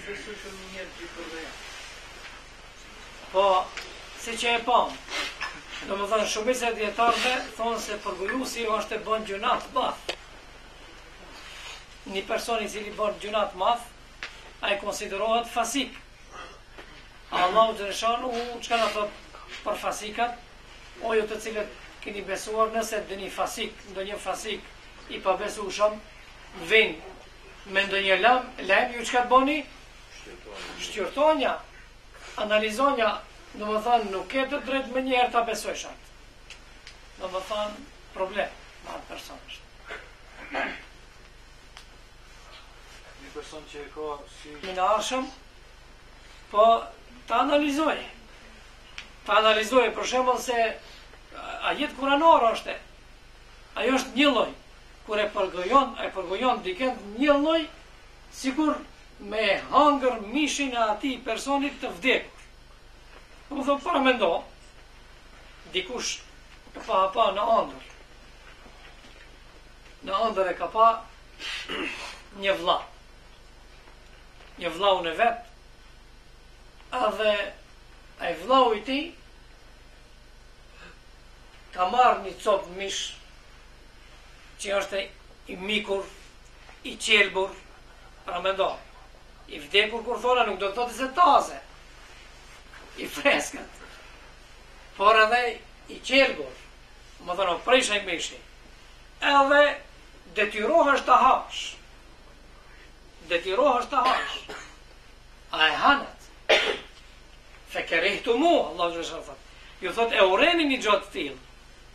besoj se më njerë gjithë dhe janë. Po, si që e pam, do më thënë shumica e djetarëve thonë se përgojuesi është e bën gjunat madh. Një person i cili bën gjunat madh, ai konsiderohet fasik. Allahu të nëshanu, çka na thot për fasikat, o ju të cilët keni besuar, nëse ndonjë fasik i pabesueshëm vin me ndonjë lajm, ju çka të bëni? Shqyrtonja, analizonja, do më thënë nuk ke të drejtë më njerë ta besojsh atë. Do më thënë problem me atë person është. Një person që e ka si... Në arshëm, po ta analizoj. Ta analizoj, për shembull se ajet kuranor është. Ajo është një lloj. Kur e përgojon dikën një lloj, sikur me hangër mishin e atij personit të vdekur. Do të thonë para mendo, dikush e pa në ëndër. Në ëndër e ka pa një vlla. Një vllau në vet, edhe ai vllau i tij ka marrë një copë mish që është i mikur, i qelbur, pra mendo, i vdekur kur thona nuk do të thotë se taze, i freskët, por edhe i qelbur, më thonë prisha i mishi, edhe detyrohesh të hash, a e hanët, fe kerihtu mu, Allah gjëshë thot, ju thot e ureni një gjotë t'il,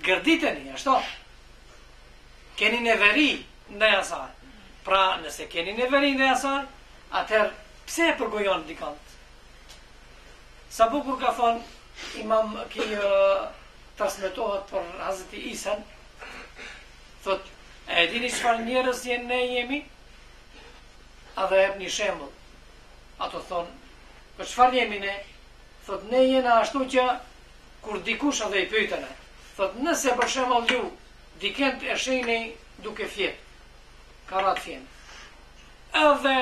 gërditeni, ashtu, keni neveri ndaj asaj, pra nëse keni neveri ndaj asaj, atëherë pse e përgojon dikant? Sa bukur ka thonë imam ki transmetohet për Hazreti Isen, thot, e dini çfarë njerëz ne jemi? A dhe jep një shembull. Ato thonë, për çfarë jemi ne? Thot, ne jena ashtu që kur dikush edhe i pyetën, thot, nëse për shembull ju dikend e shihni duke fjet, ka rat fjen. Edhe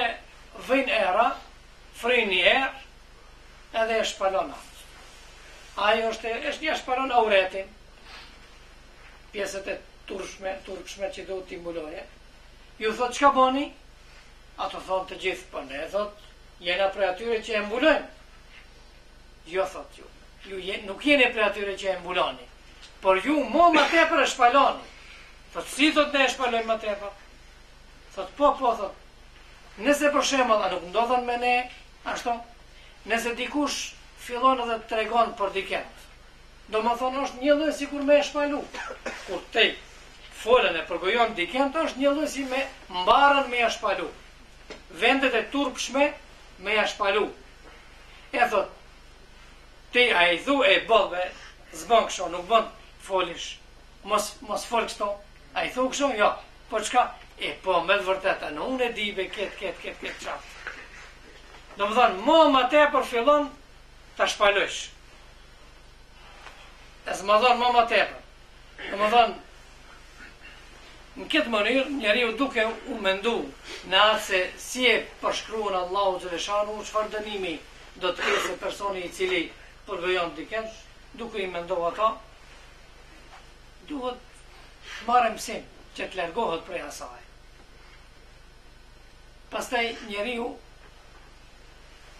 vjen era, frin një erë, edhe e shpalon atë. Ajo është një shpalon auretin, pjesët e turpshme që do t'i mbuloje. Ju thot, çka boni? Ato thonë të gjithë, po ne, thot, jena prej atyre që e mbulojnë. Jo, thot ju nuk jeni prej atyre që e mbuloni, por ju mo më tepër e shpaloni. Thot, si thot ne e shpalojmë më tepër? Thot, po, thot, nëse për shembull, a nuk ndodhen me ne, ashtu, nëse dikush fillon edhe të tregon për dikend, do më thonë është një lloj sikur me e shpalu. Kur te folën e përgojon dikend, është një lloj si me mbarën me e shpalu. Vendet e turpshme me e shpalu. E thot, ti a i dhu e bëllve, zbën kësho, nuk bën folish, mos fol kështo, a i thu kësho, jo, po qka, e po me të vërteta, në unë e dibe këtë qatë. Do më thonë, më tepër fillon të shpalësh. E së më thonë, më tepër. Do më thonë, në këtë mënyrë, njeriu duke u mendu në atë se si e përshkruan Allahu xhaleshanu, çfarë dënimi do të ketë personi i cili përgojon dikën, duke i menduar ata, duhet marrë mësim që të largohet prej asaj. Pastaj njeriu,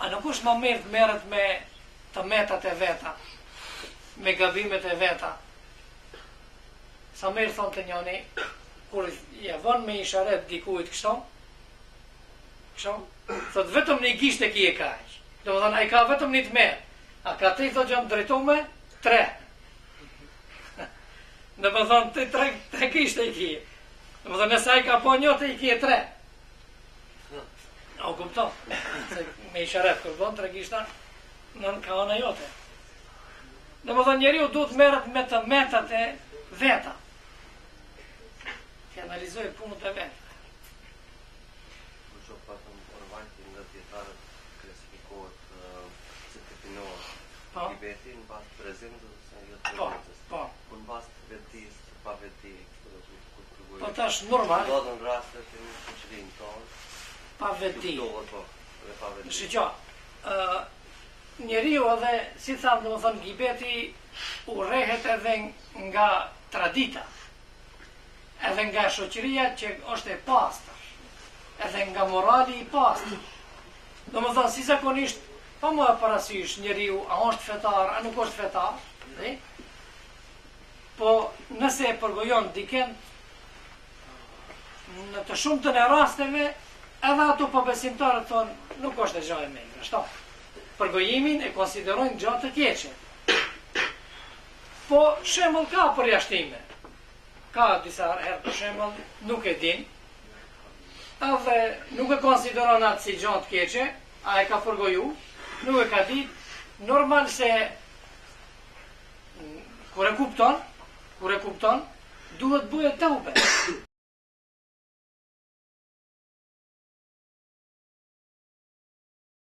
a nuk është më mirë të merret me të metat e veta, me gabimet e veta? Sa mirë thonë të njëri, kur ja von me isharet dikujt kështu, thot vetëm një gisht e ki e kaq. Do më thënë, a i ka vetëm një të merë. A ka të i thot jam drejtume? 3. Do më thënë, të 3 gisht e ki. Do më thënë, nëse a i ka po një të i ki e 3. A u kupton? Se me isharet, kur bon 3 gishta, nën ka ona jote. Do më thënë, njeriu duhet merret me të metat e veta. Që analizoj punët e vetë. Në që patëm përvajti nga djetarët klasifikohet që të definohet i veti në bastë prezentës ose jo të prezentës. Në bastë vetis, pa veti, po tash normal. Do të në rastet e në qërinë tonë. Pa veti. dhe pavetësi. Shqo, njeriu edhe, si thamë, do më thënë, gibeti u rehet edhe nga tradita, edhe nga shoqëria që është e pastër, edhe nga morali i pastër. Do më thënë, si zakonisht, pa më e parasysh njeriu, a është fetar, a nuk është fetar, dhe? Po nëse e përgojon diken, në të shumë të në rasteve, edhe ato përbesimtarët thonë, nuk është e gjë e mirë, ashtu. Përgojimin e konsiderojnë gjë të keqe. Po shembull ka përjashtime. Ka disa herë për shembull, nuk e din, edhe nuk e konsideron atë si gjë të keqe, a e ka përgoju, nuk e ka ditë, normal se kur e kupton, duhet bëhet taupe.